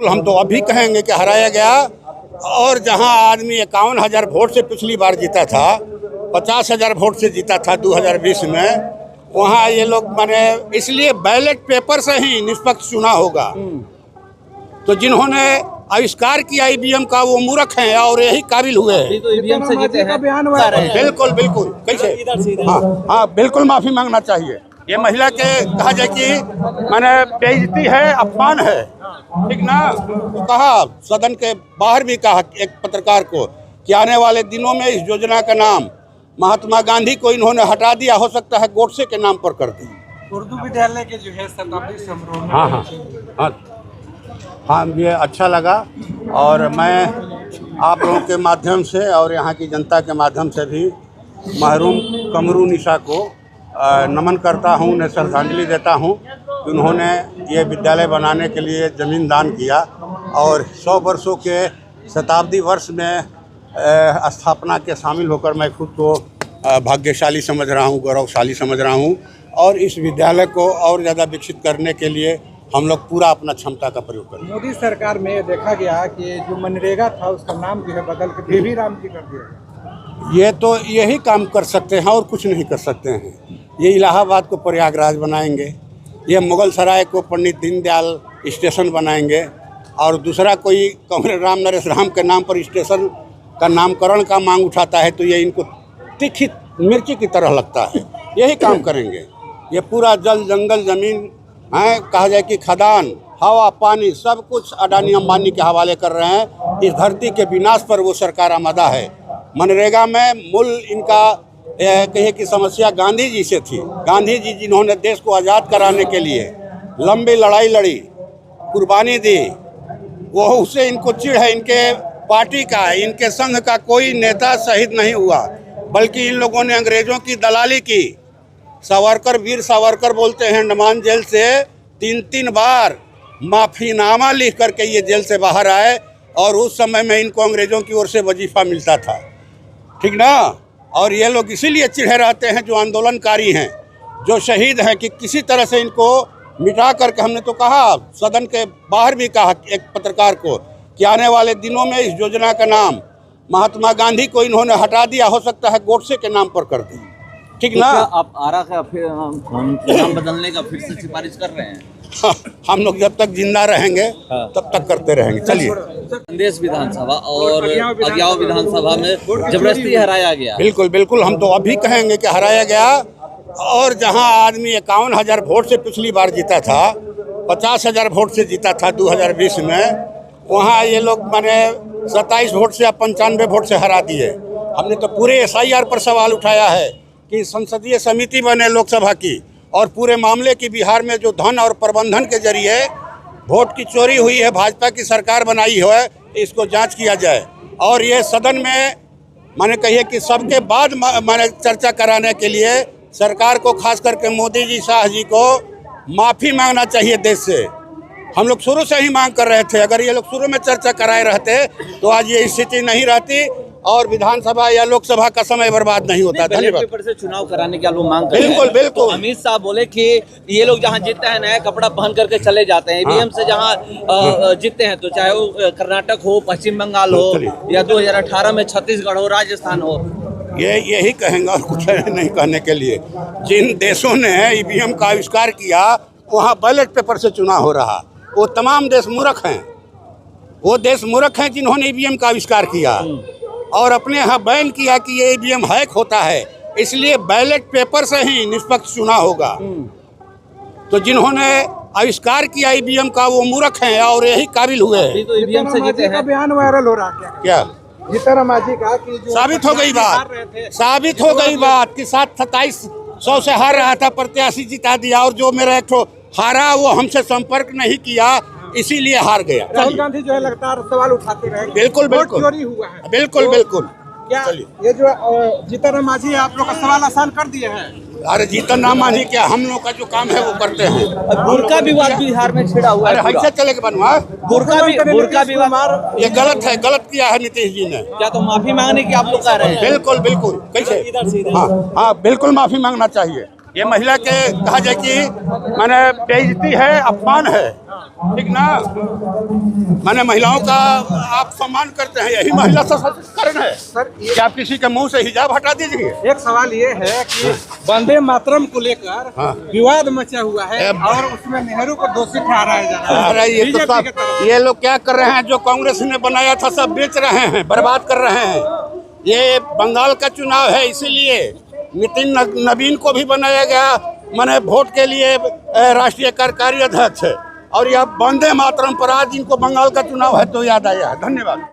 हम तो अभी कहेंगे कि हराया गया। और जहां आदमी 51,000 वोट से पिछली बार जीता था, 50,000 वोट से जीता था 2020 में, वहां ये लोग माने इसलिए बैलेट पेपर से ही निष्पक्ष चुनाव होगा। तो जिन्होंने आविष्कार किया ईवीएम का वो मूर्ख हैं और यही काबिल हुए हैं। तो ईवीएम से जीते हैं। बिल्कुल बिल्कुल। कैसे? हाँ बिल्कुल माफी मांगना चाहिए। ये महिला के कहा जाए कि माने बेइज्जती है, अपमान है, ठीक ना। तो कहा सदन के बाहर भी कहा एक पत्रकार को कि आने वाले दिनों में इस योजना का नाम महात्मा गांधी को इन्होंने हटा दिया, हो सकता है गोडसे के नाम पर कर दी। उर्दू विद्यालय के जो है शताब्दी समारोह में हाँ ये अच्छा लगा। और मैं आप लोगों के माध्यम से और यहाँ की जनता के माध्यम से भी महरूम कमरू निशा को नमन करता हूँ, उन्हें श्रद्धांजलि देता हूँ कि उन्होंने ये विद्यालय बनाने के लिए ज़मीन दान किया और 100 वर्षों के शताब्दी वर्ष में स्थापना के शामिल होकर मैं खुद को भाग्यशाली समझ रहा हूँ, गौरवशाली समझ रहा हूँ। और इस विद्यालय को और ज़्यादा विकसित करने के लिए हम लोग पूरा अपना क्षमता का प्रयोग करें। मोदी सरकार में देखा गया कि जो मनरेगा था उसका नाम जो है बदल के बेबी राम जी कर दिया। ये तो यही काम कर सकते हैं और कुछ नहीं कर सकते हैं। ये इलाहाबाद को प्रयागराज बनाएंगे, ये मुगल सराय को पंडित दीनदयाल स्टेशन बनाएंगे और दूसरा कोई राम नरेश राम के नाम पर स्टेशन का नामकरण का मांग उठाता है तो ये इनको तीखी मिर्ची की तरह लगता है। यही काम करेंगे। ये पूरा जल जंगल ज़मीन है, कहा जाए कि खदान, हवा, पानी सब कुछ अडानी अंबानी के हवाले कर रहे हैं। इस धरती के विनाश पर वो सरकार आमादा है। मनरेगा में मूल इनका कहे कि समस्या गांधी जी से थी। गांधी जी जिन्होंने देश को आज़ाद कराने के लिए लंबी लड़ाई लड़ी, कुर्बानी दी, वो उससे इनको चिढ़ है। इनके पार्टी का, इनके संघ का कोई नेता शहीद नहीं हुआ, बल्कि इन लोगों ने अंग्रेज़ों की दलाली की। सावरकर, वीर सावरकर बोलते हैं अंडमान जेल से 3 बार माफ़ीनामा लिख करके ये जेल से बाहर आए और उस समय में इनको अंग्रेज़ों की ओर से वजीफ़ा मिलता था, ठीक ना। और ये लोग इसीलिए चिढ़े रहते हैं जो आंदोलनकारी हैं, जो शहीद हैं, कि किसी तरह से इनको मिटा करके। हमने तो कहा सदन के बाहर भी कहा एक पत्रकार को कि आने वाले दिनों में इस योजना का नाम महात्मा गांधी को इन्होंने हटा दिया, हो सकता है गोडसे के नाम पर कर दी, ठीक ना। तो आप आरा का फिर नाम बदलने का फिर से सिफारिश कर रहे हैं? हाँ, हम लोग जब तक जिंदा रहेंगे तब तक करते रहेंगे। चलिए। संदेश विधानसभा और अगियाव विधानसभा में जबरदस्ती हराया गया। बिल्कुल बिल्कुल, हम तो अभी कहेंगे कि हराया गया। और जहां आदमी 51,000 वोट से पिछली बार जीता था, 50,000 वोट से जीता था 2020 में, वहां ये लोग माने 27 वोट से या 95 वोट से हरा दिए। हमने तो पूरे SIR पर सवाल उठाया है कि संसदीय समिति बने लोकसभा की और पूरे मामले की बिहार में जो धन और प्रबंधन के जरिए वोट की चोरी हुई है, भाजपा की सरकार बनाई है, इसको जांच किया जाए। और ये सदन में माने कहिए कि सबके बाद माने चर्चा कराने के लिए सरकार को, खास करके मोदी जी, शाह जी को माफ़ी मांगना चाहिए देश से। हम लोग शुरू से ही मांग कर रहे थे। अगर ये लोग शुरू में चर्चा कराए रहते तो आज ये स्थिति नहीं रहती और विधानसभा या लोकसभा का समय बर्बाद नहीं होता। धन्यवाद। पेपर से चुनाव कराने की आप लोग मांग कर रहे हैं। बिल्कुल बिल्कुल। तो अमित शाह बोले कि ये लोग जहां जीतते हैं नया कपड़ा पहन करके चले जाते हैं। ईवीएम से जहां जीतते हैं, तो चाहे वो कर्नाटक हो, पश्चिम बंगाल हो या 2018 में छत्तीसगढ़ हो, राजस्थान हो, ये यही कहेंगे और कुछ नहीं कहने के लिए। जिन देशों ने ईवीएम का आविष्कार किया वहाँ बैलेट पेपर से चुनाव हो रहा, वो तमाम देश मूर्ख हैं। वो देश मूर्ख हैं जिन्होंने ईवीएम का आविष्कार किया और अपने यहाँ बैन किया कि ये ईवीएम हैक होता है, इसलिए बैलेट पेपर से ही निष्पक्ष चुनाव होगा। तो जिन्होंने आविष्कार किया ईवीएम का वो मूर्ख हैं और यही काबिल हुए हैं। तो ईवीएम से जीते हैं। बयान वायरल हो रहा है क्या? जीतन मांझी का कि जो साबित हो गई बात कि 2700 से हार रहा था, प्रत्याशी जिता दिया और जो मेरा एक ठो हारा वो हमसे संपर्क नहीं किया, इसीलिए हार गया। राहुल गांधी जो है लगातार सवाल उठाते रहे। बिल्कुल बिल्कुल चोरी हुआ है। बिल्कुल बिल्कुल। क्या ये जो जीतन राम मांझी आप लोग का सवाल आसान कर दिए हैं? अरे जीतन राम मांझी क्या, हम लोग का जो काम है वो करते हैं। बुर्का विवाद बिहार में छिड़ा हुआ है। ऐसे चले के बनवा बुर्का विवाद ये गलत है, गलत किया है नीतीश जी ने। क्या तो माफी मांगने की आप लोग कह रहे हैं? बिल्कुल बिल्कुल। कैसे? हाँ बिल्कुल माफी मांगना चाहिए। ये महिला के कहा जाए कि माने बेइज्जती है, अपमान है, ठीक ना। मैंने महिलाओं का आप सम्मान करते हैं, यही महिला सशक्तिकरण है। सर क्या आप किसी के मुंह से हिजाब हटा दीजिए। एक सवाल ये है कि वंदे मातरम को लेकर हाँ। विवाद मचा हुआ है अब- और उसमें नेहरू को दोषी ठहराया जा रहा है। अरे ये तो बीजेपी के सब तरफ ये लोग क्या कर रहे हैं, जो कांग्रेस ने बनाया था सब बेच रहे हैं, बर्बाद कर रहे हैं। ये बंगाल का चुनाव है, इसीलिए नितिन नवीन को भी बनाया गया, माने वोट के लिए राष्ट्रीय कार्यकारी अध्यक्ष, और यह वंदे मातरम पर आज इनको बंगाल का चुनाव है तो याद आया। धन्यवाद।